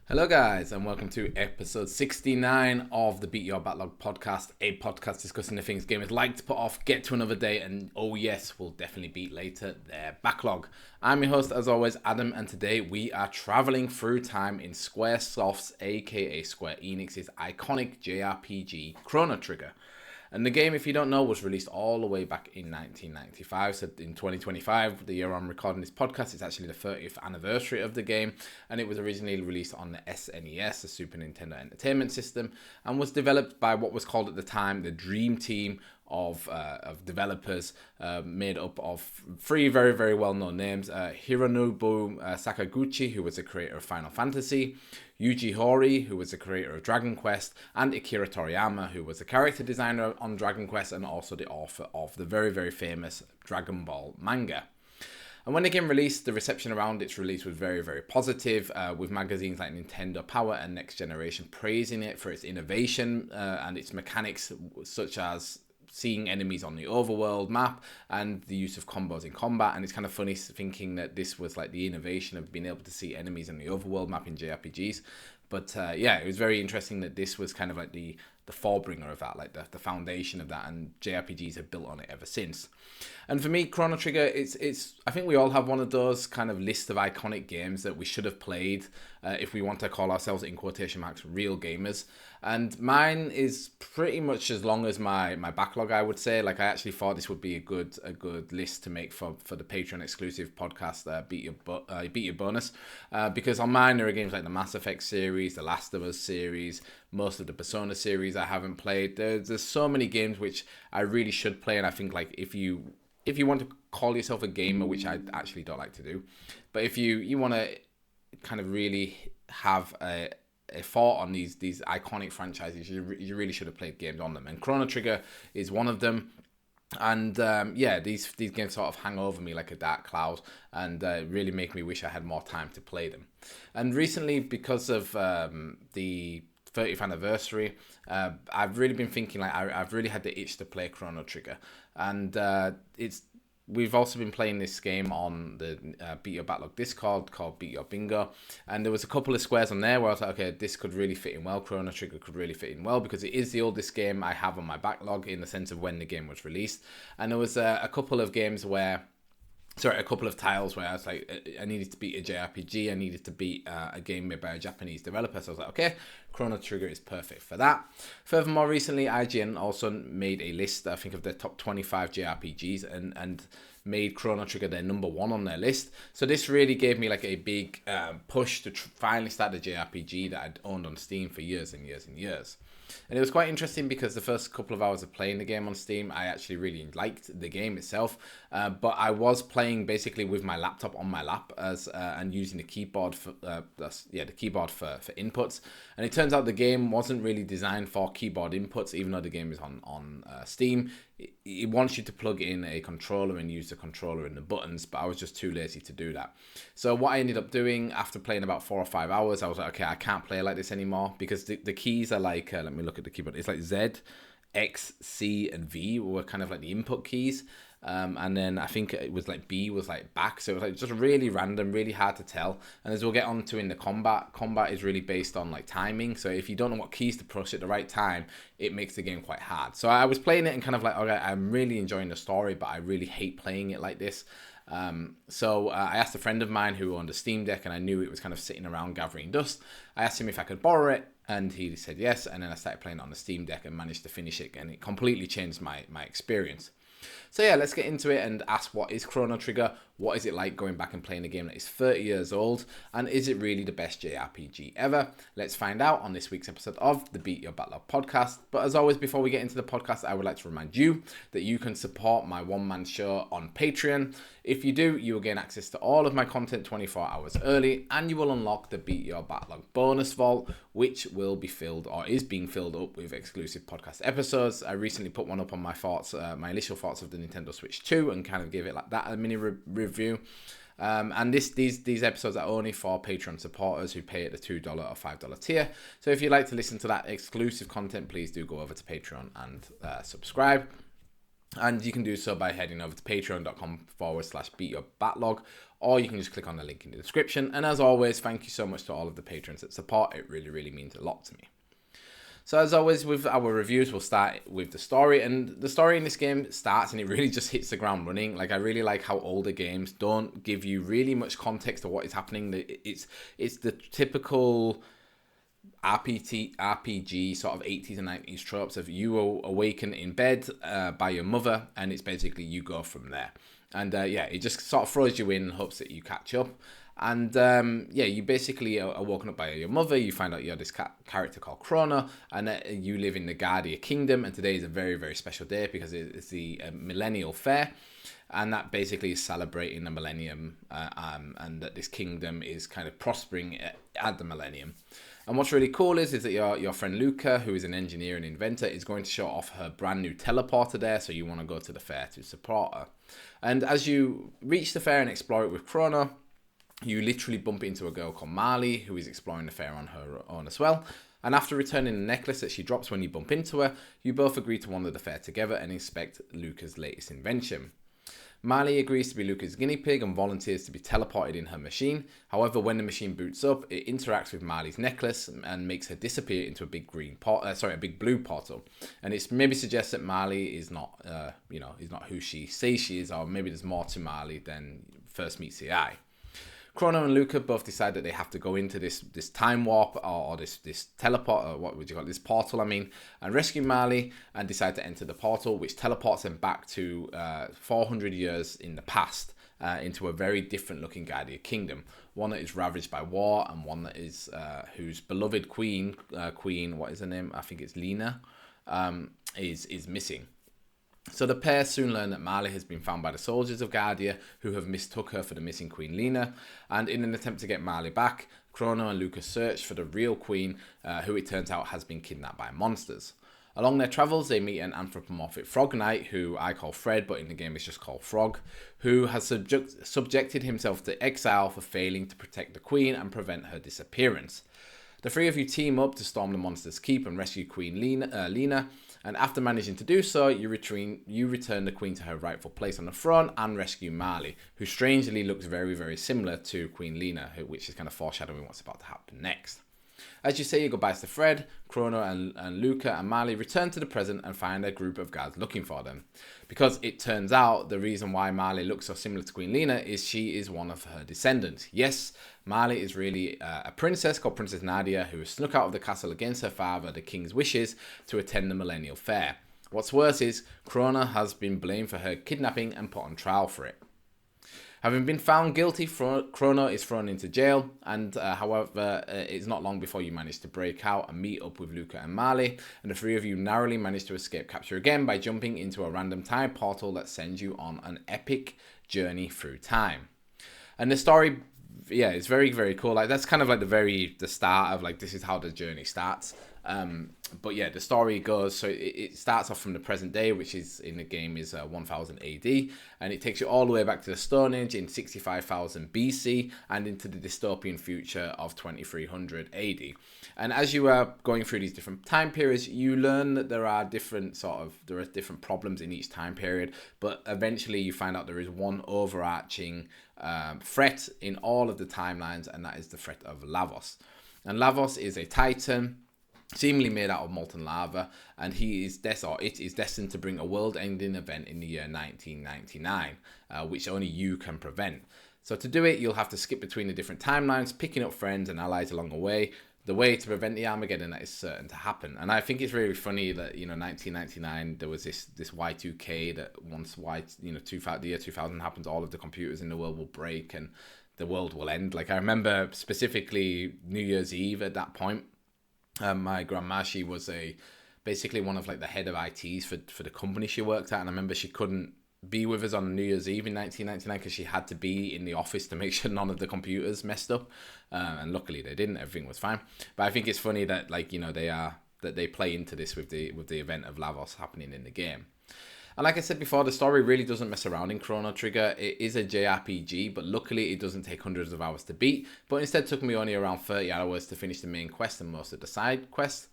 Hello guys and welcome to episode 69 of the Beat Your Backlog podcast, a podcast discussing the things gamers like to put off, get to another day, and oh yes, will definitely beat later, their backlog. I'm your host as always, Adam, and today we are travelling through time in Squaresoft's aka Square Enix's iconic JRPG Chrono Trigger. And the game, if you don't know, was released all the way back in 1995. So in 2025, the year I'm recording this podcast, it's actually the 30th anniversary of the game. And it was originally released on the SNES, the Super Nintendo Entertainment System, and was developed by what was called at the time the Dream Team of developers, made up of three very, very well-known names. Hironobu Sakaguchi, who was the creator of Final Fantasy, Yuji Horii, who was the creator of Dragon Quest, and Akira Toriyama, who was the character designer on Dragon Quest and also the author of the very, very famous Dragon Ball manga. And when the game released, the reception around its release was very, very positive, with magazines like Nintendo Power and Next Generation praising it for its innovation and its mechanics, such as seeing enemies on the overworld map and the use of combos in combat. And it's kind of funny thinking that this was like the innovation of being able to see enemies on the overworld map in JRPGs. But yeah, it was very interesting that this was kind of like the forebringer of that, like the foundation of that, and JRPGs have built on it ever since. And for me, Chrono Trigger, it's I think we all have one of those kind of list of iconic games that we should have played if we want to call ourselves, in quotation marks, real gamers. And mine is pretty much as long as my backlog, I would say. Like, I actually thought this would be a good list to make for the Patreon exclusive podcast, Beat Your Bonus, because on mine there are games like the Mass Effect series, the Last of Us series, most of the Persona series I haven't played. There's so many games which I really should play, and I think like if you want to call yourself a gamer, which I actually don't like to do, but if you want to kind of really have a thought on these iconic franchises, you really should have played games on them, and Chrono Trigger is one of them. And yeah, these games sort of hang over me like a dark cloud, and really make me wish I had more time to play them. And recently, because of the 30th anniversary, I've really been thinking, like, I've really had the itch to play Chrono Trigger, and we've also been playing this game on the Beat Your Backlog Discord called Beat Your Bingo, and there was a couple of squares on there where I was like, okay, this could really fit in well. Chrono Trigger could really fit in well because it is the oldest game I have on my backlog in the sense of when the game was released. And there was a couple of tiles where I was like, I needed to beat a JRPG, I needed to beat a game made by a Japanese developer, so I was like, okay, Chrono Trigger is perfect for that. Furthermore, recently IGN also made a list, I think, of their top 25 JRPGs, and made Chrono Trigger their number one on their list. So this really gave me like a big push to finally start the JRPG that I'd owned on Steam for years and years and years. And it was quite interesting because the first couple of hours of playing the game on Steam, I actually really liked the game itself. But I was playing basically with my laptop on my lap and using the keyboard for inputs. And it turns out the game wasn't really designed for keyboard inputs, even though the game is on Steam. It wants you to plug in a controller and use the controller and the buttons, but I was just too lazy to do that. So what I ended up doing after playing about 4 or 5 hours, I was like, okay, I can't play like this anymore, because the keys are like, let me look at the keyboard. It's like Z, X, C, and V were kind of like the input keys. And then I think it was like B was like back, so it was like just really random, really hard to tell. And as we'll get on to in the combat is really based on like timing, so if you don't know what keys to push at the right time, it makes the game quite hard. So I was playing it and kind of like, okay, I'm really enjoying the story, but I really hate playing it like this. So I asked a friend of mine who owned a Steam Deck, and I knew it was kind of sitting around gathering dust. I asked him if I could borrow it, and he said yes, and then I started playing it on the Steam Deck and managed to finish it, and it completely changed my experience. So yeah, let's get into it and ask, what is Chrono Trigger? What is it like going back and playing a game that is 30 years old? And is it really the best JRPG ever? Let's find out on this week's episode of the Beat Your Backlog podcast. But as always, before we get into the podcast, I would like to remind you that you can support my one-man show on Patreon. If you do, you will gain access to all of my content 24 hours early, and you will unlock the Beat Your Backlog bonus vault, which will be filled, or is being filled up, with exclusive podcast episodes. I recently put one up on my thoughts, my initial thoughts of the Nintendo Switch 2, and kind of gave it like that, a mini review. And these episodes are only for Patreon supporters who pay at the $2 or $5 tier. So if you'd like to listen to that exclusive content, please do go over to Patreon and subscribe. And you can do so by heading over to patreon.com/beatyourBacklog, or you can just click on the link in the description. And as always, thank you so much to all of the patrons that support. It really, really means a lot to me. So as always with our reviews, we'll start with the story. And the story in this game starts and it really just hits the ground running. Like, I really like how older games don't give you really much context of what is happening. It's the typical RPG sort of 80s and 90s tropes of you awaken in bed by your mother, and it's basically you go from there. And it just sort of throws you in hopes that you catch up. And you basically are woken up by your mother. You find out you're this character called Chrono, and you live in the Guardia Kingdom. And today is a very, very special day because it's the Millennial Fair. And that basically is celebrating the millennium and that this kingdom is kind of prospering at the millennium. And what's really cool is that your friend Luca, who is an engineer and inventor, is going to show off her brand new teleporter there, so you want to go to the fair to support her. And as you reach the fair and explore it with Chrono, you literally bump into a girl called Marley, who is exploring the fair on her own as well. And after returning the necklace that she drops when you bump into her, you both agree to wander the fair together and inspect Luca's latest invention. Marley agrees to be Luca's guinea pig and volunteers to be teleported in her machine. However, when the machine boots up, it interacts with Marley's necklace and makes her disappear into a big big blue portal. And it's maybe suggests that Marley is not, is not who she says she is, or maybe there's more to Marley than first meets the eye. Chrono and Luca both decide that they have to go into this time warp or this teleport, or what would you call it, this portal, and rescue Marley, and decide to enter the portal, which teleports them back to 400 years in the past, into a very different looking Guardia Kingdom. One that is ravaged by war, and one that is whose beloved queen, what is her name? I think it's Lena, is missing. So the pair soon learn that Marley has been found by the soldiers of Guardia, who have mistook her for the missing Queen Lena. And in an attempt to get Marley back, Chrono and Luca search for the real queen, who it turns out has been kidnapped by monsters. Along their travels, they meet an anthropomorphic frog knight, who I call Fred, but in the game is just called Frog, who has subjected himself to exile for failing to protect the queen and prevent her disappearance. The three of you team up to storm the monster's keep and rescue Queen Lena, and after managing to do so, you return the queen to her rightful place on the throne and rescue Marley, who strangely looks very, very similar to Queen Lena, which is kind of foreshadowing what's about to happen next. As you say your goodbyes to Fred, Chrono and Luca and Marley return to the present and find a group of guards looking for them. Because it turns out the reason why Marley looks so similar to Queen Lena is she is one of her descendants. Yes, Marley is really a princess called Princess Nadia, who has snuck out of the castle against her father, the king's wishes, to attend the Millennial Fair. What's worse is, Chrono has been blamed for her kidnapping and put on trial for it. Having been found guilty, Chrono is thrown into jail, and however, it's not long before you manage to break out and meet up with Luca and Marley, and the three of you narrowly manage to escape capture again by jumping into a random time portal that sends you on an epic journey through time. And the story, it's very, very cool. Like, that's kind of like the start of, like, this is how the journey starts. But yeah, the story goes, so it starts off from the present day, which is in the game is 1000 AD, and it takes you all the way back to the Stone Age in 65,000 BC and into the dystopian future of 2300 AD. And as you are going through these different time periods, you learn that there are different problems in each time period, but eventually you find out there is one overarching threat in all of the timelines, and that is the threat of Lavos. And Lavos is a titan, seemingly made out of molten lava, and it is destined to bring a world-ending event in the year 1999, which only you can prevent. So to do it, you'll have to skip between the different timelines, picking up friends and allies along the way to prevent the Armageddon that is certain to happen. And I think it's really funny that 1999 there was this Y2K that once the year 2000 happens, all of the computers in the world will break and the world will end. Like, I remember specifically New Year's Eve at that point. My grandma, she was basically one of like the head of ITs for the company she worked at, and I remember she couldn't be with us on New Year's Eve in 1999 because she had to be in the office to make sure none of the computers messed up, and luckily they didn't. Everything was fine. But I think it's funny that they play into this with the event of Lavos happening in the game. And like I said before, the story really doesn't mess around in Chrono Trigger. It is a JRPG, but luckily it doesn't take hundreds of hours to beat, but instead took me only around 30 hours to finish the main quest and most of the side quests.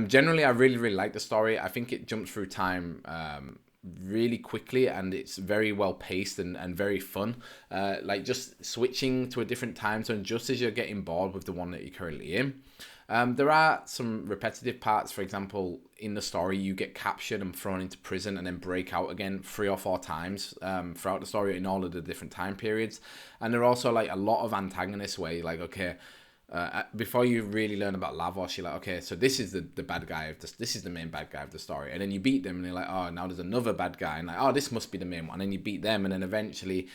Generally, I really, really like the story. I think it jumps through time really quickly, and it's very well paced and very fun. Like just switching to a different time zone just as you're getting bored with the one that you're currently in. There are some repetitive parts. For example, in the story, you get captured and thrown into prison and then break out again 3 or 4 times throughout the story in all of the different time periods. And there are also like a lot of antagonists where you're like, okay, before you really learn about Lavos, you're like, okay, so this is the bad guy of this is the main bad guy of the story, and then you beat them, and you're like, oh, now there's another bad guy, and like, oh, this must be the main one, and then you beat them, and then eventually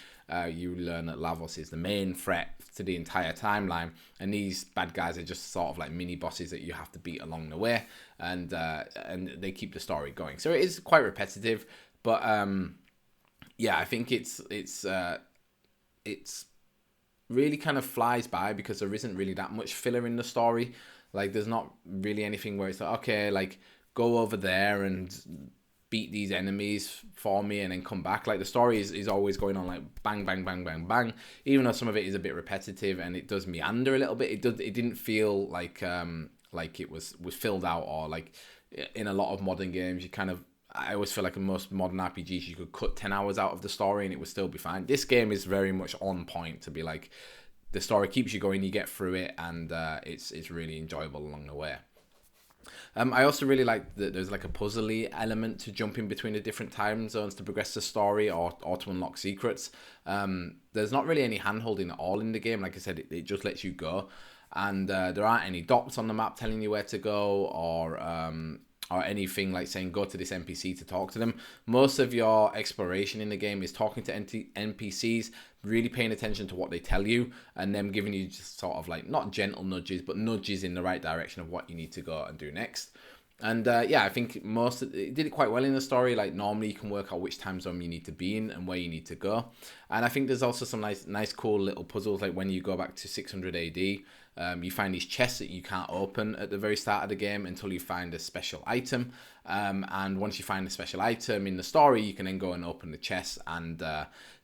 you learn that Lavos is the main threat to the entire timeline, and these bad guys are just sort of like mini bosses that you have to beat along the way, and they keep the story going. So it is quite repetitive, but yeah, I think it's really kind of flies by because there isn't really that much filler in the story. Like, there's not really anything where it's like, okay, like, go over there and beat these enemies for me and then come back. Like, the story is always going on like bang, bang, bang, bang, bang. Even though some of it is a bit repetitive and it does meander a little bit, it didn't feel like it was filled out, or like in a lot of modern games, I always feel like in most modern RPGs, you could cut 10 hours out of the story and it would still be fine. This game is very much on point to be like, the story keeps you going, you get through it, and it's really enjoyable along the way. I also really like that there's like a puzzly element to jumping between the different time zones to progress the story or to unlock secrets. There's not really any hand-holding at all in the game. Like I said, it just lets you go. And there aren't any dots on the map telling you where to go, or anything like saying go to this NPC to talk to them. Most of your exploration in the game is talking to NPCs, really paying attention to what they tell you, and them giving you just sort of like, not gentle nudges, but nudges in the right direction of what you need to go and do next. And yeah, I think it did it quite well in the story. Like, normally you can work out which time zone you need to be in and where you need to go. And I think there's also some nice cool little puzzles, like when you go back to 600 AD, you find these chests that you can't open at the very start of the game until you find a special item. And once you find a special item in the story, you can then go and open the chest. And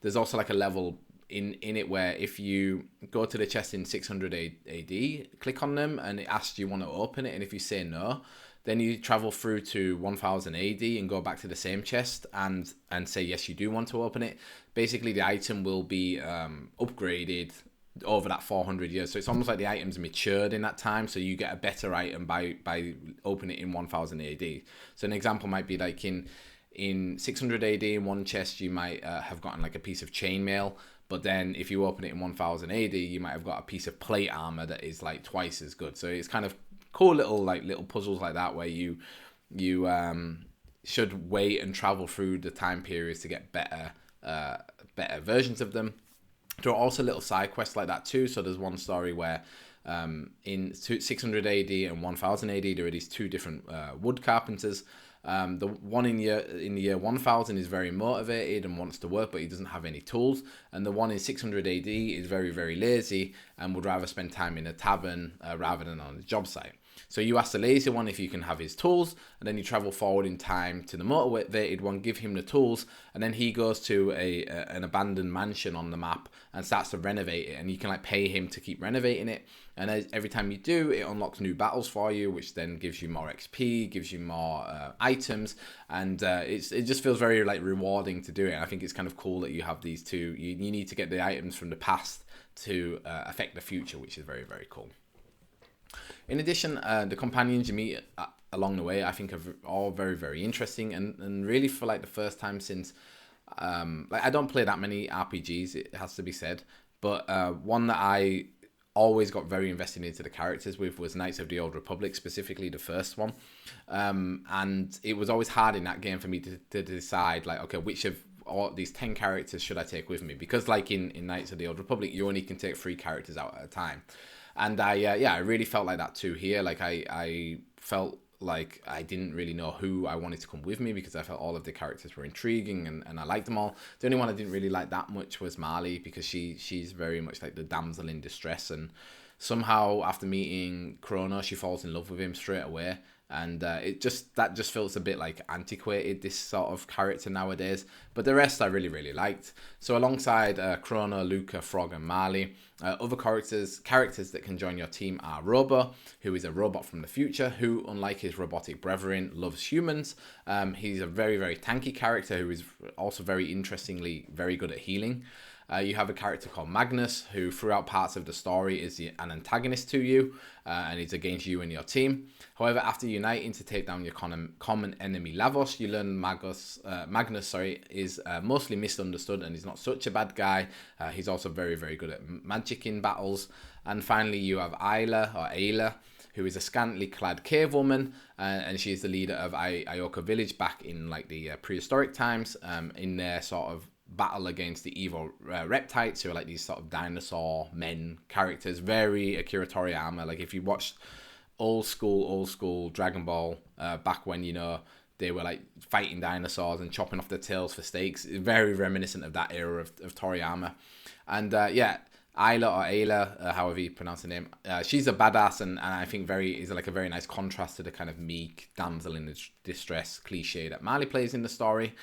there's also like a level in it where if you go to the chest in 600 AD, click on them, and it asks you want to open it. And if you say no, then you travel through to 1000 AD and go back to the same chest and say yes, you do want to open it. Basically, the item will be upgraded over that 400 years. So it's almost like the item's matured in that time, so you get a better item by opening it in 1000 AD. So an example might be like in 600 AD, in one chest you might have gotten like a piece of chainmail, but then if you open it in 1000 AD, you might have got a piece of plate armor that is like twice as good. So it's kind of cool little puzzles like that where you should wait and travel through the time periods to get better versions of them. There are also little side quests like that too. So there's one story where in 600 AD and 1000 AD, there are these two different wood carpenters. The one in the year 1000 is very motivated and wants to work, but he doesn't have any tools. And the one in 600 AD is very, very lazy and would rather spend time in a tavern rather than on a job site. So you ask the lazy one if you can have his tools, and then you travel forward in time to the motivated one, give him the tools, and then he goes to an abandoned mansion on the map and starts to renovate it, and you can like pay him to keep renovating it. And every time you do, it unlocks new battles for you, which then gives you more XP, gives you more items, and it just feels very like rewarding to do it. And I think it's kind of cool that you have these two. You need to get the items from the past to affect the future, which is very, very cool. In addition, the companions you meet along the way, I think, are all very, very interesting, and really for like the first time since, like I don't play that many RPGs, it has to be said, but one that I always got very invested into the characters with was Knights of the Old Republic, specifically the first one, and it was always hard in that game for me to decide like, okay, which of all these 10 characters should I take with me, because like in Knights of the Old Republic, you only can take 3 characters out at a time. And I really felt like that too here. Like I felt like I didn't really know who I wanted to come with me, because I felt all of the characters were intriguing and I liked them all. The only one I didn't really like that much was Marley, because she's very much like the damsel in distress, and somehow after meeting Chrono, she falls in love with him straight away. And that just feels a bit like antiquated, this sort of character nowadays. But the rest I really, really liked. So alongside Chrono, Luca, Frog, and Marley, other characters that can join your team are Robo, who is a robot from the future, who, unlike his robotic brethren, loves humans. He's a very, very tanky character who is also very interestingly very good at healing. You have a character called Magnus, who throughout parts of the story is an antagonist to you, and is against you and your team. However, after uniting to take down your common enemy Lavos, you learn Magnus is mostly misunderstood and is not such a bad guy. He's also very, very good at magic in battles. And finally, you have Ayla, who is a scantily clad cave woman, and she is the leader of Ioka village back in like the prehistoric times, in their sort of battle against the evil reptiles, who are like these sort of dinosaur men characters, very Akira Toriyama. Like if you watched old school Dragon Ball back when, you know, they were like fighting dinosaurs and chopping off their tails for steaks, very reminiscent of that era of Toriyama. And Ayla, however you pronounce the name, she's a badass, and I think is like a very nice contrast to the kind of meek damsel in distress cliche that Marley plays in the story.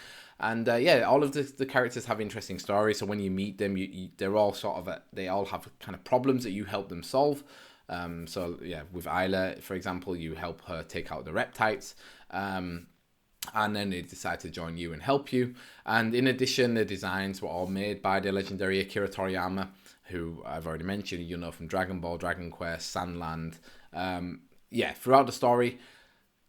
And all of the characters have interesting stories. So when you meet them, they're all sort of they all have kind of problems that you help them solve. With Ayla, for example, you help her take out the reptiles. And then they decide to join you and help you. And in addition, the designs were all made by the legendary Akira Toriyama, who I've already mentioned, you know, from Dragon Ball, Dragon Quest, Sandland. Throughout the story,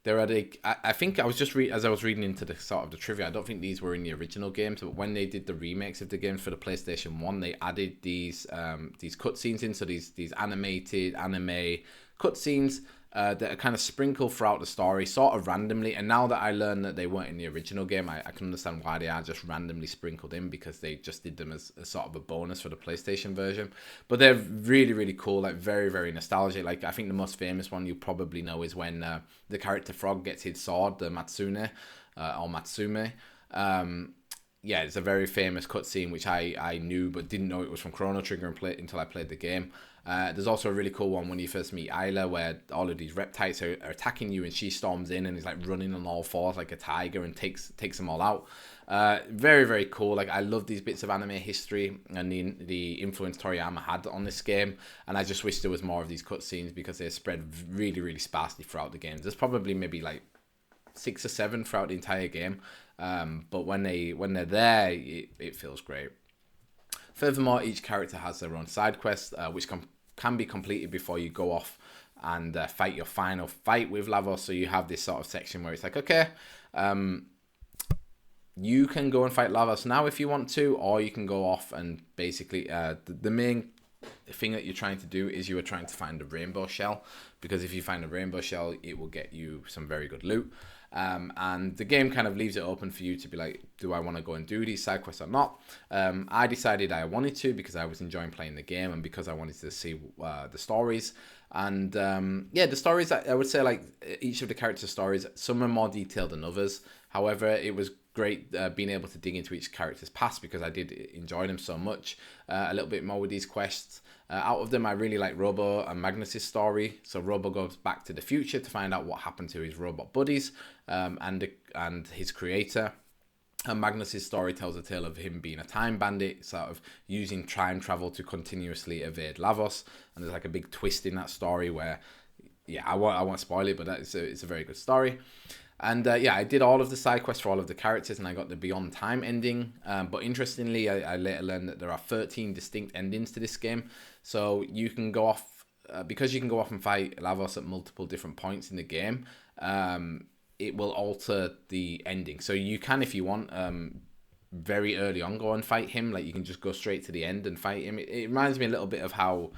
there are I think I was just as I was reading into the sort of the trivia, I don't think these were in the original games, but when they did the remakes of the games for the PlayStation 1, they added these cutscenes in, so these animated anime cutscenes that are kind of sprinkled throughout the story, sort of randomly. And now that I learned that they weren't in the original game, I can understand why they are just randomly sprinkled in, because they just did them as a sort of a bonus for the PlayStation version. But they're really, really cool, like very, very nostalgic. Like I think the most famous one you probably know is when the character Frog gets his sword, the Matsune or Matsume. It's a very famous cutscene which I knew but didn't know it was from Chrono Trigger until I played the game. There's also a really cool one when you first meet Ayla, where all of these reptiles are attacking you, and she storms in and is like running on all fours like a tiger and takes them all out. Very, very cool. Like I love these bits of anime history and the influence Toriyama had on this game, and I just wish there was more of these cutscenes because they're spread really, really sparsely throughout the game. There's probably maybe like 6 or 7 throughout the entire game, but when they're there, it feels great. Furthermore, each character has their own side quests, which can be completed before you go off and fight your final fight with Lavos. So you have this sort of section where it's like, okay, you can go and fight Lavos now if you want to, or you can go off and basically the main thing that you're trying to do is you are trying to find a rainbow shell, because if you find a rainbow shell, it will get you some very good loot. And the game kind of leaves it open for you to be like, do I want to go and do these side quests or not? I decided I wanted to, because I was enjoying playing the game and because I wanted to see the stories. And the stories, I would say, like each of the character stories, some are more detailed than others. However, it was great being able to dig into each character's past, because I did enjoy them so much. A little bit more with these quests. Out of them, I really like Robo and Magnus's story. So Robo goes back to the future to find out what happened to his robot buddies and his creator. And Magnus's story tells a tale of him being a time bandit, sort of using time travel to continuously evade Lavos. And there's like a big twist in that story where, I won't spoil it, but it's a very good story. And I did all of the side quests for all of the characters, and I got the Beyond Time ending. But interestingly, I later learned that there are 13 distinct endings to this game. So you can go off, because you can go off and fight Lavos at multiple different points in the game, it will alter the ending. So you can, if you want, very early on go and fight him. Like you can just go straight to the end and fight him. It reminds me a little bit of how...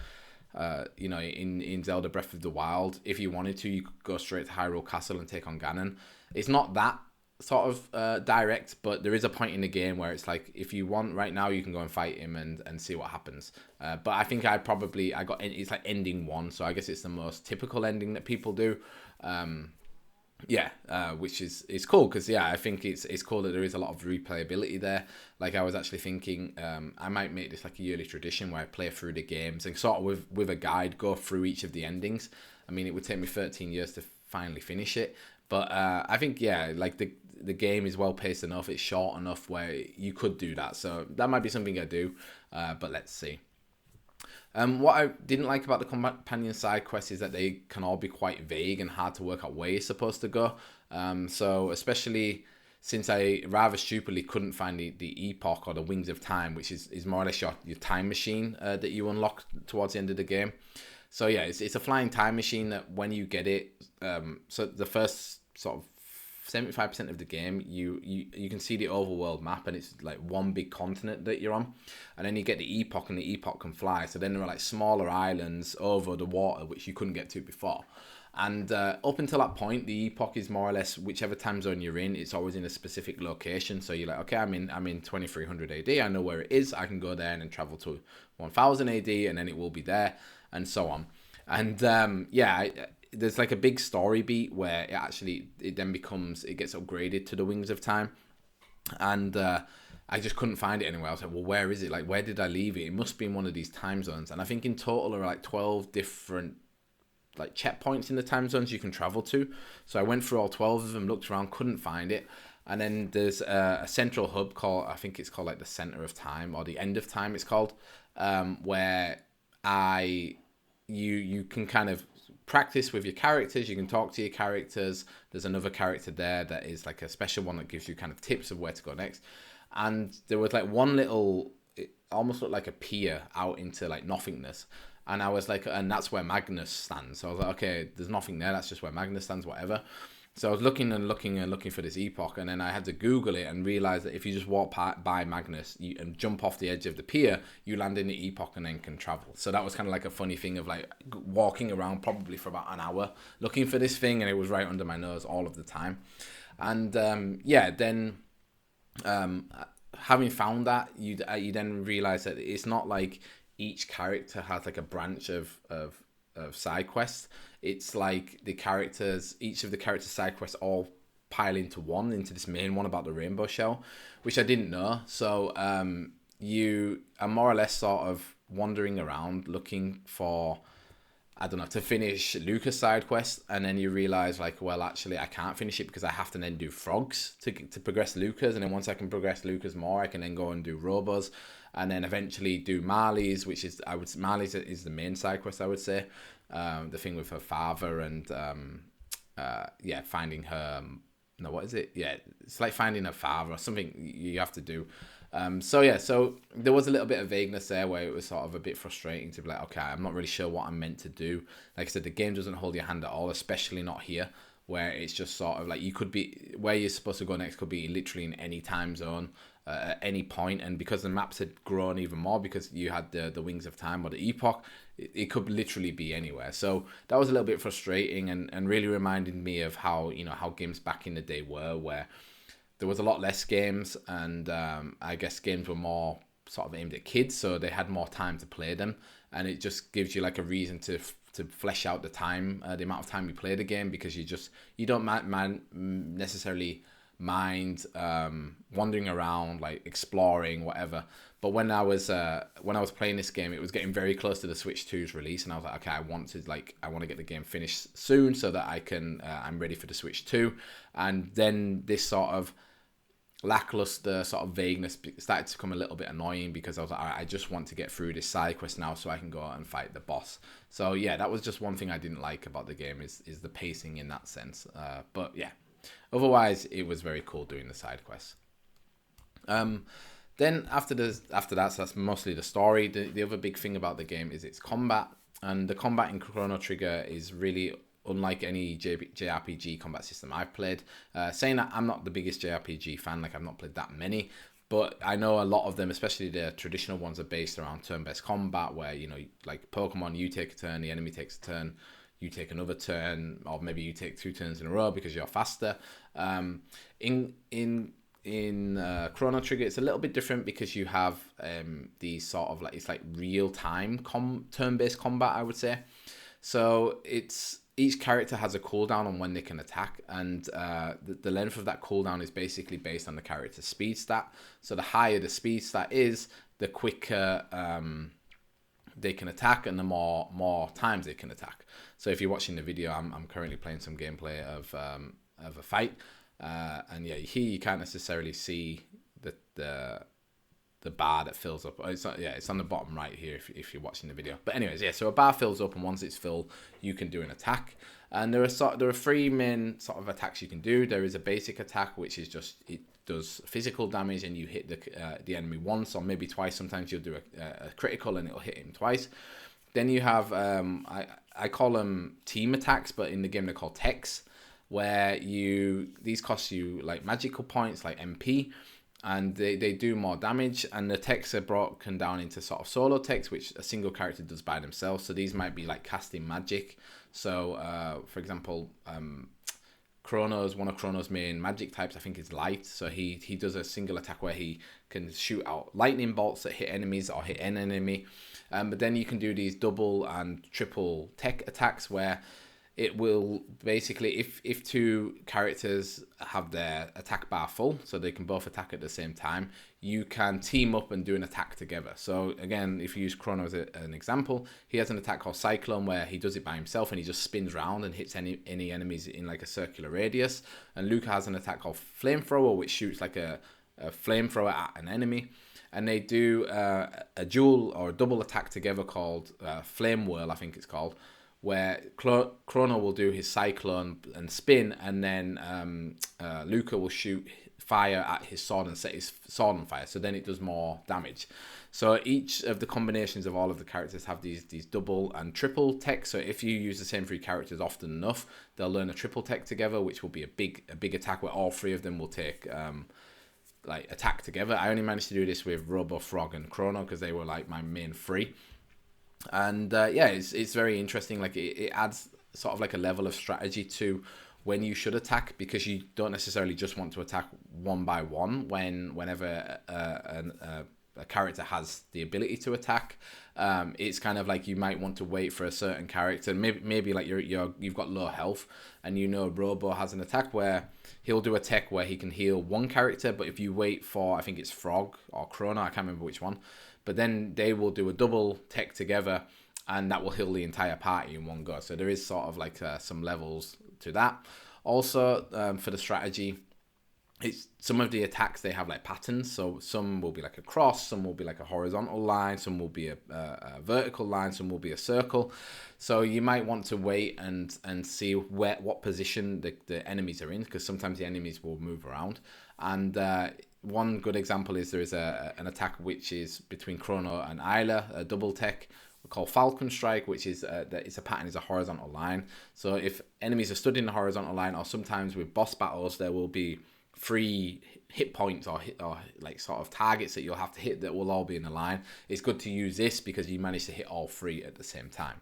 in Zelda Breath of the Wild, if you wanted to, you could go straight to Hyrule Castle and take on Ganon. It's not that sort of direct, but there is a point in the game where it's like, if you want right now, you can go and fight him and see what happens. But I think it's like ending 1, so I guess it's the most typical ending that people do. Yeah, which is cool because I think it's cool that there is a lot of replayability there. Like I was actually thinking, I might make this like a yearly tradition where I play through the games and sort of with a guide go through each of the endings. I mean, it would take me 13 years to finally finish it, but I think like the game is well paced enough. It's short enough where you could do that. So that might be something I do, but let's see. What I didn't like about the companion side quests is that they can all be quite vague and hard to work out where you're supposed to go. So especially since I rather stupidly couldn't find the epoch or the wings of time, which is more or less your time machine that you unlock towards the end of the game. So yeah, it's a flying time machine that when you get it, so the first sort of 75% of the game, you can see the overworld map, and it's like one big continent that you're on, and then you get the epoch, and the epoch can fly. So then there are like smaller islands over the water which you couldn't get to before. And up until that point, the epoch is more or less whichever time zone you're in. It's always in a specific location. So you're like, okay, I'm in 2300 AD. I know where it is. I can go there and then travel to 1000 AD, and then it will be there, and so on. And there's like a big story beat where it then gets upgraded to the Wings of Time, and I just couldn't find it anywhere. I was like, well, where is it? Like, where did I leave it? It must be in one of these time zones. And I think in total there are like 12 different like checkpoints in the time zones you can travel to. So I went through all 12 of them, looked around, couldn't find it. And then there's a central hub called, I think it's called like the Center of Time, or the End of Time it's called, where you can kind of practice with your characters. You can talk to your characters. There's another character there that is like a special one that gives you kind of tips of where to go next. And there was like one little, it almost looked like a pier out into like nothingness. And I was like, and that's where Magnus stands. So I was like, okay, there's nothing there. That's just where Magnus stands, whatever. So I was looking for this epoch, and then I had to Google it and realize that if you just walk by Magnus and jump off the edge of the pier, you land in the epoch and then can travel. So that was kind of like a funny thing of like walking around probably for about an hour looking for this thing, and it was right under my nose all of the time. And then having found that, you then realize that it's not like each character has like a branch of side quests. It's like each of the characters' side quests all pile into this main one about the rainbow shell, which I didn't know. So you are more or less sort of wandering around looking for, I don't know, to finish Lucas' side quest, and then you realize like, well, actually I can't finish it because I have to then do frogs to progress Lucas, and then once I can progress Lucas more, I can then go and do Robos, and then eventually do Marley's, which is Marley's is the main side quest, I would say. The thing with her father and finding her. No, what is it? Yeah, it's like finding her father or something you have to do. So there was a little bit of vagueness there where it was sort of a bit frustrating to be like, okay, I'm not really sure what I'm meant to do. Like I said, the game doesn't hold your hand at all, especially not here, where it's just sort of like you could be where you're supposed to go next could be literally in any time zone at any point. And because the maps had grown even more because you had the Wings of Time or the Epoch, it could literally be anywhere. So that was a little bit frustrating and really reminded me of how games back in the day were, where there was a lot less games, and I guess games were more sort of aimed at kids, so they had more time to play them, and it just gives you like a reason to flesh out the amount of time you play the game, because you don't necessarily mind wandering around, like exploring, whatever. But when I was playing this game, it was getting very close to the Switch 2's release, and I was like, okay, I want to get the game finished soon so that I'm ready for the Switch 2. And then this sort of lackluster sort of vagueness started to become a little bit annoying, because I was like, all right, I just want to get through this side quest now so I can go out and fight the boss. So yeah, that was just one thing I didn't like about the game is the pacing in that sense. But yeah, otherwise it was very cool doing the side quests. Then after that, so that's mostly the story. The other big thing about the game is its combat, and the combat in Chrono Trigger is really unlike any JRPG combat system I've played. Saying that, I'm not the biggest JRPG fan, like I've not played that many, but I know a lot of them, especially the traditional ones, are based around turn-based combat, where, like Pokemon, you take a turn, the enemy takes a turn, you take another turn, or maybe you take 2 turns in a row because you're faster. In Chrono Trigger, it's a little bit different because you have these sort of like, it's like real-time turn-based combat, I would say. So it's each character has a cooldown on when they can attack, and the length of that cooldown is basically based on the character's speed stat. So the higher the speed stat is, the quicker they can attack, and the more times they can attack. So if you're watching the video, I'm currently playing some gameplay of a fight, and yeah, here you can't necessarily see the bar that fills up. It's on the bottom right here if you're watching the video. But anyways, yeah, so a bar fills up, and once it's filled, you can do an attack. And there are three main sort of attacks you can do. There is a basic attack, which is just, it does physical damage, and you hit the enemy once or maybe twice. Sometimes you'll do a critical and it'll hit him twice. Then you have I call them team attacks, but in the game they're called techs, where these cost you like magical points, like MP, and they do more damage. And the techs are broken down into sort of solo techs, which a single character does by themselves. So these might be like casting magic. So for example, one of Chrono's main magic types, I think, is light. So he does a single attack where he can shoot out lightning bolts that hit enemies or hit an enemy. But then you can do these double and triple tech attacks where it will basically, if two characters have their attack bar full, so they can both attack at the same time, you can team up and do an attack together. So again, if you use Chrono as an example, he has an attack called Cyclone where he does it by himself and he just spins around and hits any enemies in like a circular radius. And Luca has an attack called Flamethrower, which shoots like a flamethrower at an enemy. And they do a dual or a double attack together called Flame Whirl, I think it's called, where Chrono will do his Cyclone and spin, and then Luca will shoot fire at his sword and set his sword on fire. So then it does more damage. So each of the combinations of all of the characters have these double and triple tech. So if you use the same three characters often enough, they'll learn a triple tech together, which will be a big attack where all three of them will take like attack together. I only managed to do this with Robo, Frog, and Chrono because they were like my main three. And yeah, it's very interesting. Like it adds sort of like a level of strategy to when you should attack, because you don't necessarily just want to attack one by one whenever a character has the ability to attack. It's kind of like you might want to wait for a certain character. Maybe like you've got low health, and you know Robo has an attack where he'll do a tech where he can heal one character, but if you wait for, I think it's Frog or Chrono, I can't remember which one, but then they will do a double tech together, and that will heal the entire party in one go. So there is sort of like some levels to that. Also, for the strategy, it's some of the attacks, they have like patterns. So some will be like a cross, some will be like a horizontal line, some will be a vertical line, some will be a circle. So you might want to wait and see what position the enemies are in, because sometimes the enemies will move around. And one good example is there is an attack which is between Chrono and Isla, a double tech called Falcon Strike, which is it's a pattern, is a horizontal line. So if enemies are stood in the horizontal line, or sometimes with boss battles, there will be 3 hit points or like sort of targets that you'll have to hit that will all be in a line. It's good to use this because you manage to hit all 3 at the same time.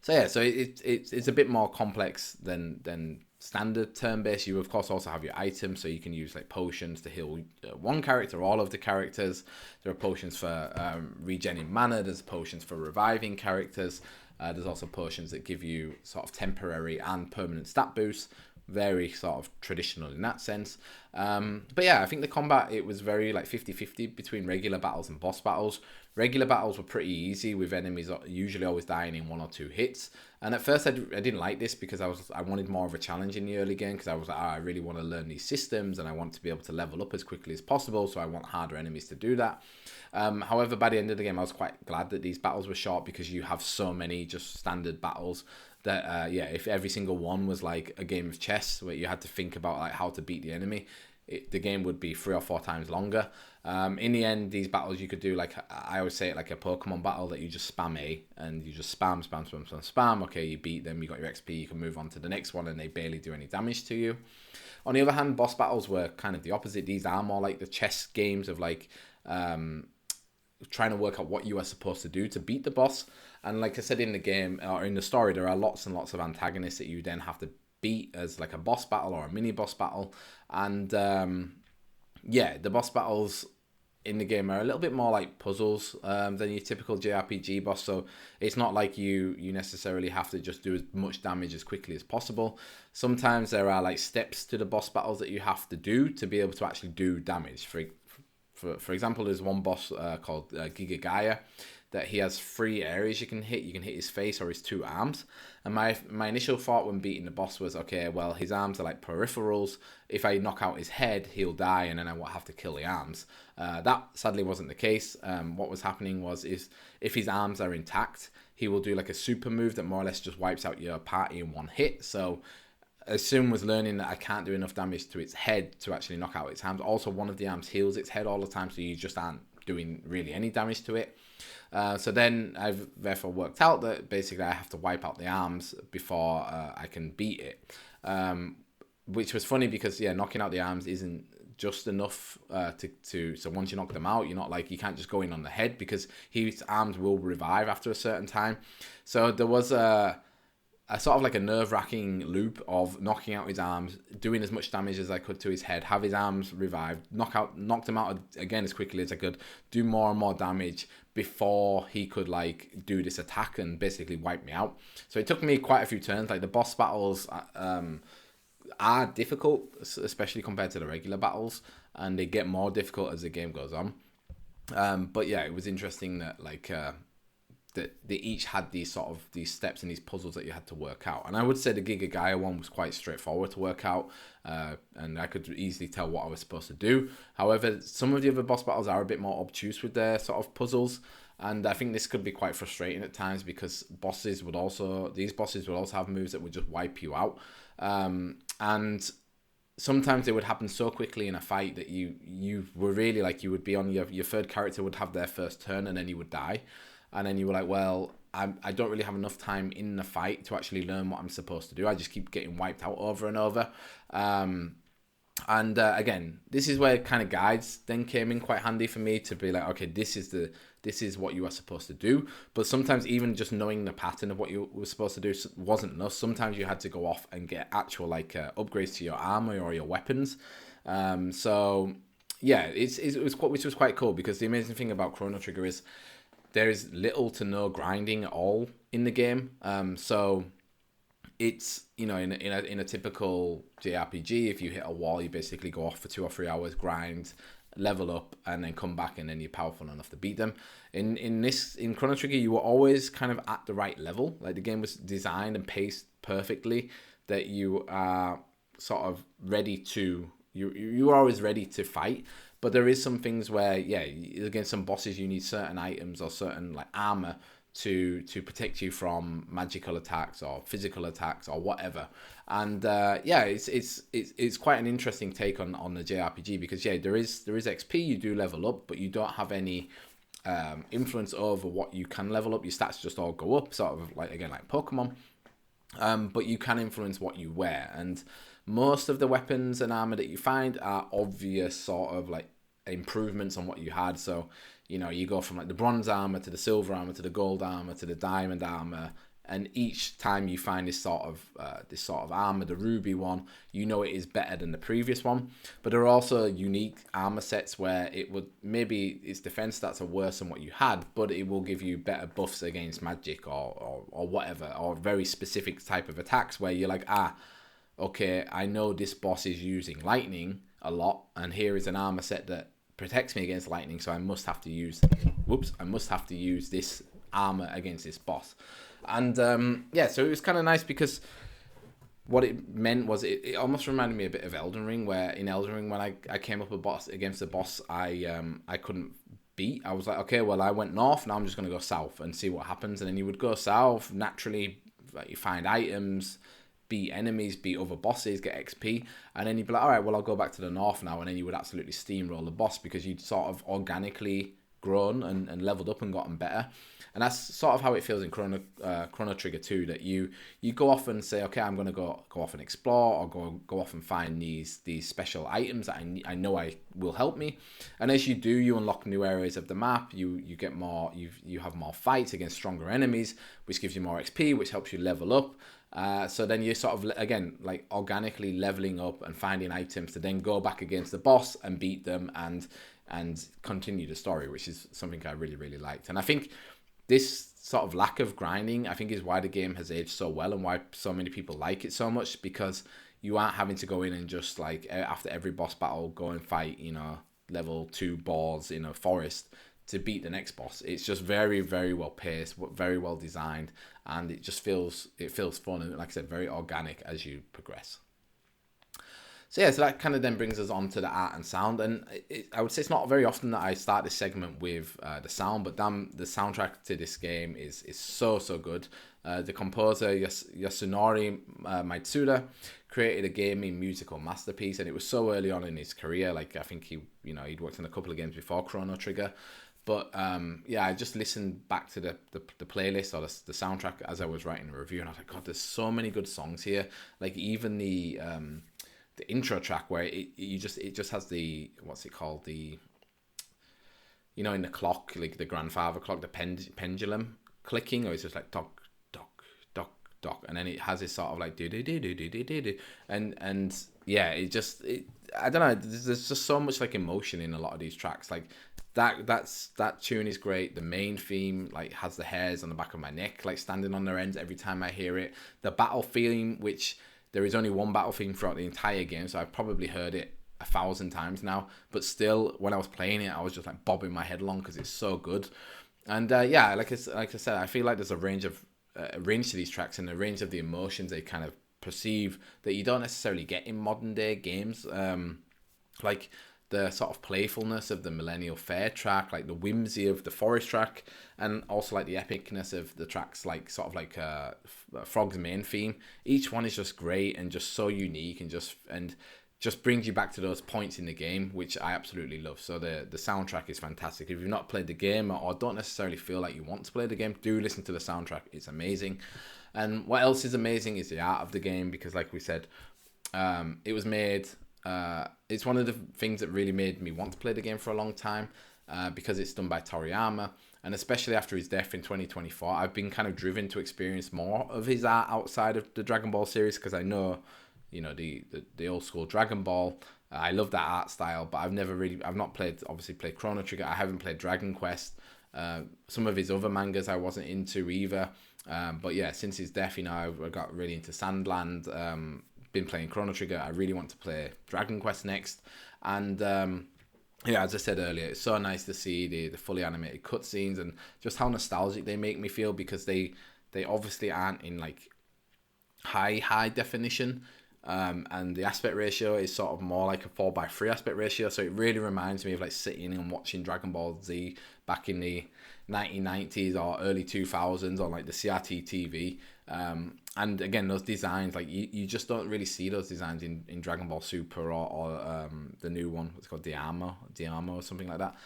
So yeah, so it's a bit more complex than standard turn-based. You of course also have your items, so you can use like potions to heal one character or all of the characters. There are potions for regenerating mana, there's potions for reviving characters, there's also potions that give you sort of temporary and permanent stat boosts. Very sort of traditional in that sense. But yeah, I think the combat, it was very like 50-50 between regular battles and boss battles. Regular battles were pretty easy, with enemies usually always dying in 1 or 2 hits. And at first I didn't like this, because I wanted more of a challenge in the early game, because I was like, I really want to learn these systems and I want to be able to level up as quickly as possible, so I want harder enemies to do that. However, by the end of the game, I was quite glad that these battles were short, because you have so many just standard battles that yeah, if every single one was like a game of chess where you had to think about like how to beat the enemy, the game would be 3 or 4 times longer. In the end, these battles you could do like, I always say it like a Pokemon battle, that you just spam A and you just spam. Okay, you beat them, you got your XP, you can move on to the next one, and they barely do any damage to you. On the other hand, boss battles were kind of the opposite. These are more like the chess games of like trying to work out what you are supposed to do to beat the boss. And like I said, in the game or in the story, there are lots and lots of antagonists that you then have to beat as like a boss battle or a mini boss battle. And yeah, the boss battles in the game are a little bit more like puzzles than your typical JRPG boss. So it's not like you necessarily have to just do as much damage as quickly as possible. Sometimes there are like steps to the boss battles that you have to do to be able to actually do damage. For example, there's one boss called Giga Gaia that he has 3 areas you can hit. You can hit his face or his 2 arms. And my initial thought when beating the boss was, okay, well, his arms are like peripherals. If I knock out his head, he'll die, and then I won't have to kill the arms. That sadly wasn't the case. What was happening was, if his arms are intact, he will do like a super move that more or less just wipes out your party in one hit. So I soon was learning that I can't do enough damage to its head to actually knock out its arms. Also, one of the arms heals its head all the time, so you just aren't doing really any damage to it. So then I've therefore worked out that basically I have to wipe out the arms before I can beat it. Which was funny because, yeah, knocking out the arms isn't just enough so once you knock them out, you're not like, you can't just go in on the head because his arms will revive after a certain time. So there was a sort of like a nerve-wracking loop of knocking out his arms, doing as much damage as I could to his head, have his arms revived, knocked him out again as quickly as I could, do more and more damage before he could like do this attack and basically wipe me out. So it took me quite a few turns. Like the boss battles are difficult, especially compared to the regular battles, and they get more difficult as the game goes on. But yeah, it was interesting that like that they each had these steps and these puzzles that you had to work out. And I would say the Giga Gaia one was quite straightforward to work out, and I could easily tell what I was supposed to do. However, some of the other boss battles are a bit more obtuse with their sort of puzzles, and I think this could be quite frustrating at times because these bosses would also have moves that would just wipe you out. And sometimes it would happen so quickly in a fight that you were really like, you would be on your third character would have their first turn and then you would die. And then you were like, well, I don't really have enough time in the fight to actually learn what I'm supposed to do. I just keep getting wiped out over and over. Again, this is where kind of guides then came in quite handy for me to be like, okay, this is what you are supposed to do. But sometimes even just knowing the pattern of what you were supposed to do wasn't enough. Sometimes you had to go off and get actual like upgrades to your armor or your weapons. So yeah, which was quite cool, because the amazing thing about Chrono Trigger is there is little to no grinding at all in the game. So it's, in a typical JRPG, if you hit a wall, you basically go off for 2 or 3 hours, grind, level up, and then come back, and then you're powerful enough to beat them. In Chrono Trigger, you were always kind of at the right level. Like the game was designed and paced perfectly that you are sort of ready to, you are always ready to fight. But there is some things where, yeah, against some bosses, you need certain items or certain like armor to protect you from magical attacks or physical attacks or whatever. And yeah, it's quite an interesting take on the JRPG, because yeah, there is XP, you do level up, but you don't have any influence over what you can level up. Your stats just all go up, sort of like, again, like Pokemon. But you can influence what you wear, and most of the weapons and armor that you find are obvious sort of like improvements on what you had. So, you go from like the bronze armor to the silver armor to the gold armor to the diamond armor, and each time you find this sort of armor, the ruby one, it is better than the previous one. But there are also unique armor sets where maybe its defense stats are worse than what you had, but it will give you better buffs against magic or whatever, or very specific type of attacks where you're like, okay, I know this boss is using lightning a lot, and here is an armor set that protects me against lightning, so I must have to use this armor against this boss. And yeah, so it was kind of nice, because what it meant was it almost reminded me a bit of Elden Ring, where in Elden Ring, when I came up against a boss I couldn't beat, I was like, okay, well, I went north, now I'm just going to go south and see what happens. And then you would go south, naturally you find items, beat enemies, beat other bosses, get XP, and then you'd be like, all right, well, I'll go back to the north now. And then you would absolutely steamroll the boss, because you'd sort of organically grown and leveled up and gotten better. And that's sort of how it feels in Chrono Trigger 2, that you go off and say, okay, I'm going to go off and explore, or go off and find these special items that I know will help me. And as you do, you unlock new areas of the map. You get more, you have more fights against stronger enemies, which gives you more XP, which helps you level up. So then you're sort of, again, like organically leveling up and finding items to then go back against the boss and beat them. And and continue the story, which is something I really, really liked. And I think this sort of lack of grinding, I think, is why the game has aged so well and why so many people like it so much, because you aren't having to go in and just like after every boss battle go and fight, level 2 balls in a forest to beat the next boss. It's just very, very well paced, very well designed, and it just feels fun and, like I said, very organic as you progress. So that kind of then brings us on to the art and sound, and I would say it's not very often that I start this segment with the sound, but damn, the soundtrack to this game is so good. The composer Yasunori Mitsuda created a gaming musical masterpiece, and it was so early on in his career. Like, I think he'd worked on a couple of games before Chrono Trigger, but I just listened back to the playlist or the soundtrack as I was writing a review, and I was like, God, there's so many good songs here. Like, even the intro track where it just has the, what's it called, the, in the clock, like the grandfather clock, the pendulum clicking, or it's just like dock dock dock dock, and then it has this sort of like do do do do do do do, and I don't know, there's just so much like emotion in a lot of these tracks. Like that tune is great. The main theme like has the hairs on the back of my neck like standing on their ends every time I hear it. The battle theme, which there is only one battle theme throughout the entire game, so I've probably heard it 1,000 times now. But still, when I was playing it, I was just like bobbing my head along because it's so good. And like I said, I feel like there's a range to these tracks and a range of the emotions they kind of perceive that you don't necessarily get in modern day games. Like the sort of playfulness of the Millennial Fair track, like the whimsy of the Forest track, and also like the epicness of the tracks, like sort of like Frog's main theme. Each one is just great and just so unique and just brings you back to those points in the game, which I absolutely love. So the soundtrack is fantastic. If you've not played the game or don't necessarily feel like you want to play the game, do listen to the soundtrack. It's amazing. And what else is amazing is the art of the game, because like we said, it was made... it's one of the things that really made me want to play the game for a long time, because it's done by Toriyama, and especially after his death in 2024, I've been kind of driven to experience more of his art outside of the Dragon Ball series, because I know, the old school Dragon Ball. I love that art style, but I've not played Chrono Trigger. I haven't played Dragon Quest. Some of his other mangas I wasn't into either. But yeah, since his death, I got really into Sandland. Been playing Chrono Trigger. I really want to play Dragon Quest next, and as I said earlier, it's so nice to see the fully animated cutscenes and just how nostalgic they make me feel, because they obviously aren't in like high definition, and the aspect ratio is sort of more like a 4:3 aspect ratio, so it really reminds me of like sitting and watching Dragon Ball Z back in the 1990s or early 2000s on like the CRT TV. And again, those designs, like you just don't really see those designs in Dragon Ball Super or the new one, what's called Diamo or something like that,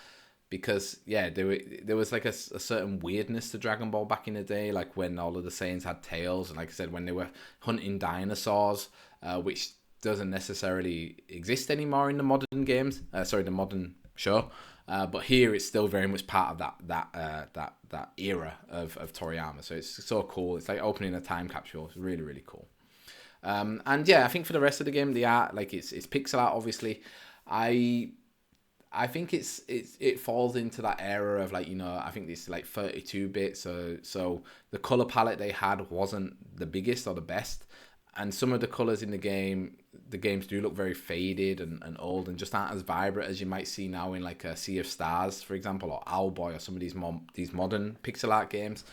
because there was like a certain weirdness to Dragon Ball back in the day, like when all of the Saiyans had tails, and like I said, when they were hunting dinosaurs, which doesn't necessarily exist anymore in the modern games, the modern show. But here it's still very much part of that era of Toriyama. So it's so cool. It's like opening a time capsule. It's really, really cool. And yeah, I think for the rest of the game, the art, like it's pixel art, obviously. I think it falls into that era of like, I think it's like 32-bit. So the color palette they had wasn't the biggest or the best. And some of the colors in the games do look very faded and old and just aren't as vibrant as you might see now in like a Sea of Stars, for example, or Owlboy, or some of these modern pixel art games.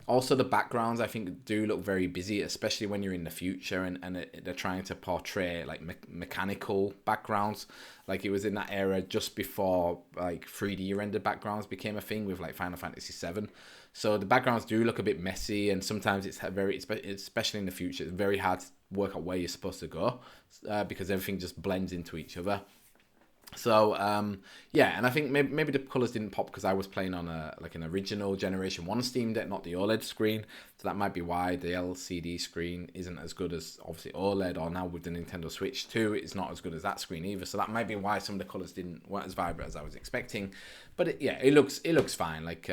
Also, the backgrounds, I think, do look very busy, especially when you're in the future and they're trying to portray like mechanical backgrounds. Like it was in that era just before like 3D rendered backgrounds became a thing with like Final Fantasy VII. So the backgrounds do look a bit messy, and sometimes it's especially in the future, it's very hard to work out where you're supposed to go, because everything just blends into each other. So and I think maybe the colors didn't pop because I was playing on an original Generation 1 Steam Deck, not the OLED screen, so that might be why the LCD screen isn't as good as obviously OLED, or now with the Nintendo Switch 2 it's not as good as that screen either, so that might be why some of the colors weren't as vibrant as I was expecting. But it looks fine. Like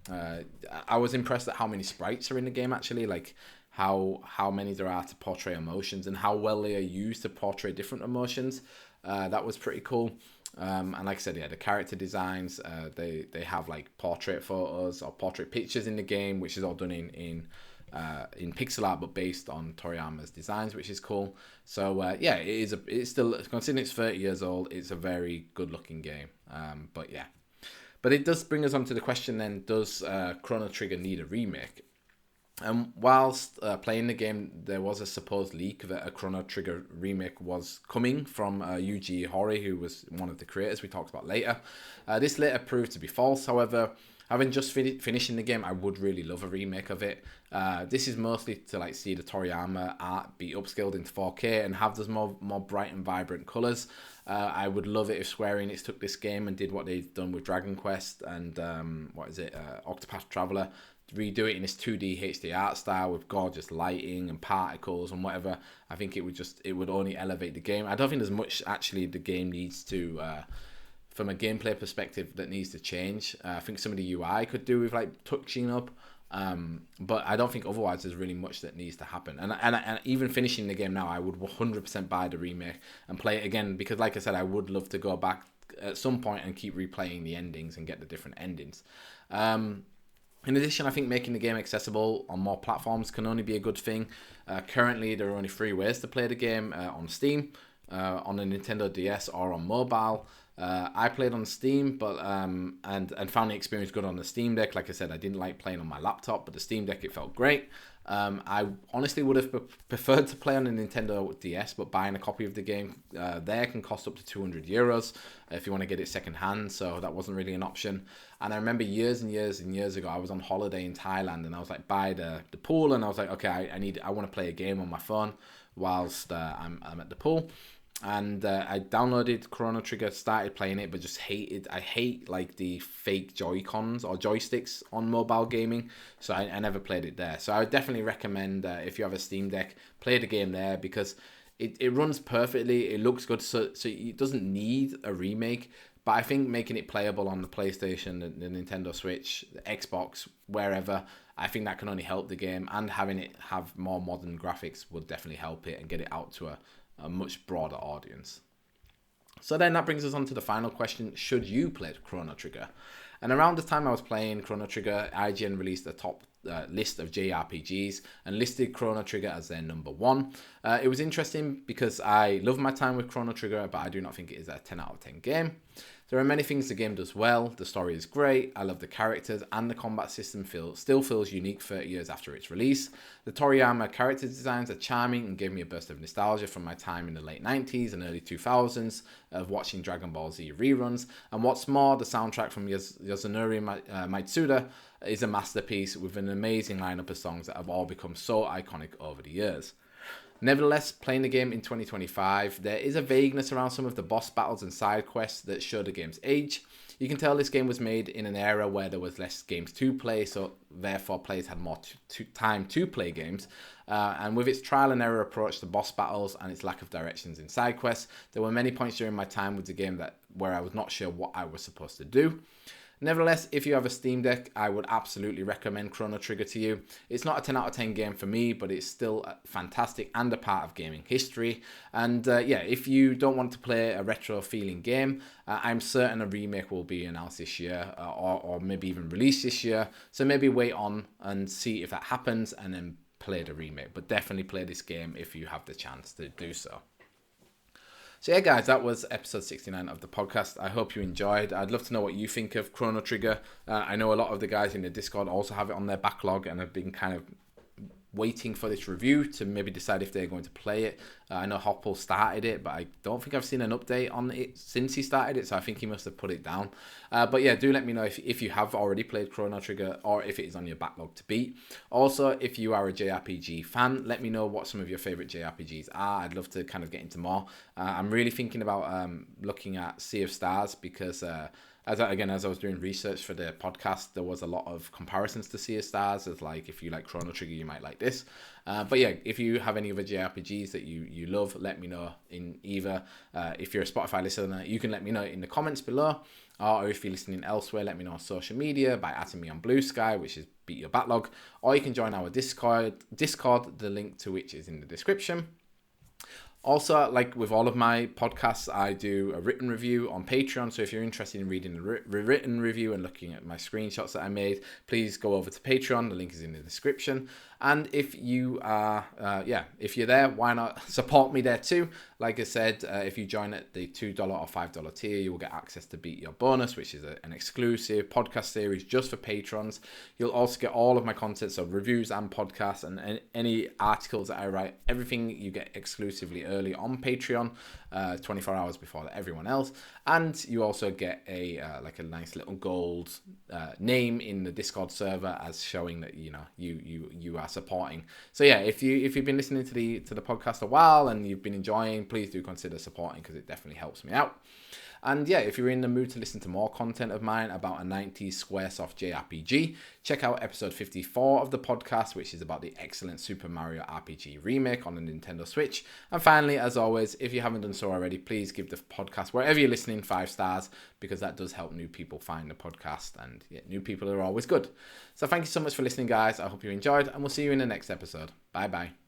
I was impressed at how many sprites are in the game, actually, like how many there are to portray emotions and how well they are used to portray different emotions. That was pretty cool. And like I said, yeah, the character designs, they have like portrait photos or portrait pictures in the game, which is all done in pixel art, but based on Toriyama's designs, which is cool. So yeah, it's still, considering it's 30 years old, it's a very good looking game. But yeah, but it does bring us on to the question then: does Chrono Trigger need a remake? And whilst playing the game, there was a supposed leak that a Chrono Trigger remake was coming from Yuji Horii, who was one of the creators we talked about later. This later proved to be false, however. Having just finishing the game, I would really love a remake of it. This is mostly to like see the Toriyama art be upscaled into 4K and have those more bright and vibrant colours. I would love it if Square Enix took this game and did what they've done with Dragon Quest and Octopath Traveler, redo it in this 2D HD art style with gorgeous lighting and particles and whatever. I think it would only elevate the game. I don't think there's much actually the game needs to, from a gameplay perspective, that needs to change. I think some of the UI could do with like touching up, but I don't think otherwise there's really much that needs to happen. And even finishing the game now, I would 100% buy the remake and play it again, because like I said, I would love to go back at some point and keep replaying the endings and get the different endings. In addition, I think making the game accessible on more platforms can only be a good thing. Currently, there are only 3 ways to play the game: on Steam, on the Nintendo DS, or on mobile. I played on Steam, but and found the experience good on the Steam Deck. Like I said, I didn't like playing on my laptop, but the Steam Deck, it felt great. I honestly would have preferred to play on the Nintendo DS, but buying a copy of the game there can cost up to €200 if you want to get it second hand, so that wasn't really an option. And I remember years and years and years ago, I was on holiday in Thailand, and I was like by the pool, and I was like, okay, I want to play a game on my phone whilst I'm at the pool. And I downloaded Chrono Trigger, started playing it, but just I hate like the fake Joy-Cons or joysticks on mobile gaming, so I never played it there. So I would definitely recommend, if you have a Steam Deck, play the game there, because it runs perfectly, it looks good, so it doesn't need a remake. But I think making it playable on the PlayStation, the Nintendo Switch, the Xbox, wherever, I think that can only help the game, and having it have more modern graphics would definitely help it and get it out to a much broader audience. So then that brings us on to the final question: should you play Chrono Trigger? And around the time I was playing Chrono Trigger, IGN released a top list of JRPGs and listed Chrono Trigger as their number 1. It was interesting because I love my time with Chrono Trigger, but I do not think it is a 10 out of 10 game. There are many things the game does well. The story is great, I love the characters, and the combat system still feels unique 30 years after its release. The Toriyama character designs are charming and gave me a burst of nostalgia from my time in the late 90s and early 2000s of watching Dragon Ball Z reruns. And what's more, the soundtrack from Yasunori Mitsuda is a masterpiece with an amazing lineup of songs that have all become so iconic over the years. Nevertheless, playing the game in 2025, there is a vagueness around some of the boss battles and side quests that show the game's age. You can tell this game was made in an era where there was less games to play, so therefore players had more time to play games. And with its trial and error approach to boss battles and its lack of directions in side quests, there were many points during my time with the game where I was not sure what I was supposed to do. Nevertheless, if you have a Steam Deck, I would absolutely recommend Chrono Trigger to you. It's not a 10 out of 10 game for me, but it's still fantastic and a part of gaming history. And yeah, if you don't want to play a retro feeling game, I'm certain a remake will be announced this year, or maybe even released this year. So maybe wait on and see if that happens and then play the remake. But definitely play this game if you have the chance to do so. So yeah, guys, that was episode 69 of the podcast. I hope you enjoyed. I'd love to know what you think of Chrono Trigger. I know a lot of the guys in the Discord also have it on their backlog and have been kind of waiting for this review to maybe decide if they're going to play it. I know Hoppel started it, but I don't think I've seen an update on it since he started it, so I think he must have put it down. But yeah, do let me know if you have already played Chrono Trigger or if it is on your backlog to beat. Also, if you are a JRPG fan, let me know what some of your favourite JRPGs are. I'd love to kind of get into more. I'm really thinking about looking at Sea of Stars because as I was doing research for the podcast, there was a lot of comparisons to Sea of Stars. As like, if you like Chrono Trigger, you might like this. But yeah, if you have any other JRPGs that you love, let me know in either. If you're a Spotify listener, you can let me know in the comments below. Or if you're listening elsewhere, let me know on social media by adding me on Blue Sky, which is Beat Your Backlog. Or you can join our Discord, the link to which is in the description. Also, like with all of my podcasts, I do a written review on Patreon. So if you're interested in reading the written review and looking at my screenshots that I made, please go over to Patreon. The link is in the description. And if you are, if you're there, why not support me there too? Like I said, if you join at the $2 or $5 tier, you will get access to Beat Your Bonus, which is an exclusive podcast series just for patrons. You'll also get all of my content, so reviews and podcasts and any articles that I write, everything you get exclusively early on Patreon, 24 hours before everyone else. And you also get a nice little gold name in the Discord server as showing that you are supporting. So yeah, if you've been listening to the podcast a while and you've been enjoying, please do consider supporting because it definitely helps me out. And yeah, if you're in the mood to listen to more content of mine about a 90s Squaresoft JRPG, check out episode 54 of the podcast, which is about the excellent Super Mario RPG remake on the Nintendo Switch. And finally, as always, if you haven't done so already, please give the podcast, wherever you're listening, 5 stars, because that does help new people find the podcast. And yeah, new people are always good. So thank you so much for listening, guys. I hope you enjoyed, and we'll see you in the next episode. Bye-bye.